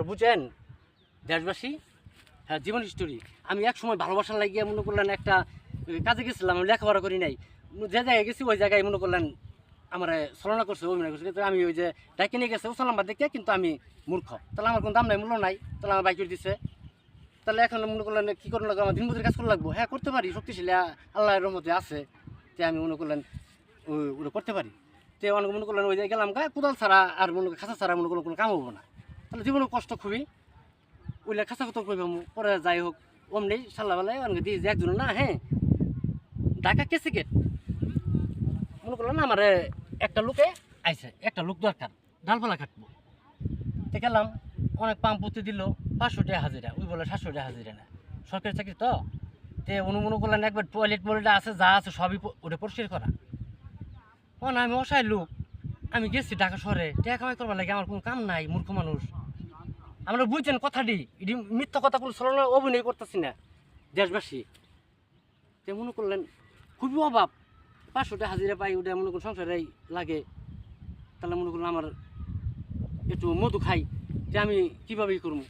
বুঝেন দেশবাসী, হ্যাঁ জীবন হিস্টোরি। আমি এক সময় ভালোবাসার লাগিয়ে মনে করলেন একটা কাজে গেছিলাম, আমি লেখাপড়া করি নাই, যে জায়গায় গেছি ওই জায়গায় মনে করলেন আমার ছলনা করছে, অভিনয় করছে, কিন্তু আমি ওই যে ডাইকে নিয়ে গেছে ওসাল নাম্বার দেখে, কিন্তু আমি মূর্খ, তাহলে আমার কোনো দাম নাই, মূল্য নাই, তাহলে আমার বাইক করে দিছে। তাহলে এখন মনে করলেন কী করুন লাগবে, আমার দিনমজুরি কাজ করা লাগবো। হ্যাঁ করতে পারি, শক্তিশালী আল্লাহর রহমতে আছে, যে আমি মনে করলেন ওটা করতে পারি। তো অনেক মনে করলেন ওই জায়গায় গেলাম গায়ে কোদাল ছাড়া আর মনে খাঁচা ছাড়া মনে করলেন কোনো কাম হবো না, তাহলে জীবনে কষ্ট খুবই। ওইলে খাঁচা কত করবো পরে যাই হোক অমনি সাল্লাহবেলায় অনেক দিয়ে যে একজন না, হ্যাঁ ঢাকা কেসে গেট মনে করলেন না আমার একটা লোকে আইসে, একটা লোক দরকার ডালপালা কাটবো। তো গেলাম, অনেক পাম্প পুঁতে দিল, 500 টাকা হাজিরা, ওই বলে 700 টাকা হাজিরা না, সরকারি চাকরি তো। তে মনে করলেন একবার টয়লেট ময়লেট আছে, যা আছে সবই ওটা পরিষ্কার করা। না আমি অসহায় লোক, আমি গেছি ঢাকা শহরে টাকা কামাই করবার লাগে, আমার কোনো কাম নাই, মূর্খ মানুষ। আমরা বুঝছেন কথাটি, এটি মিথ্যা কথা কোনো ছলনা অভিনয় করতেছি না দেশবাসী। তে মনে করলেন খুবই অভাব, 500 টাকা হাজিরা পাই, ওটা মনে করুন সংসারে লাগে, তাহলে মনে করলেন আমার একটু মধু খাই, যে আমি কীভাবে করবো।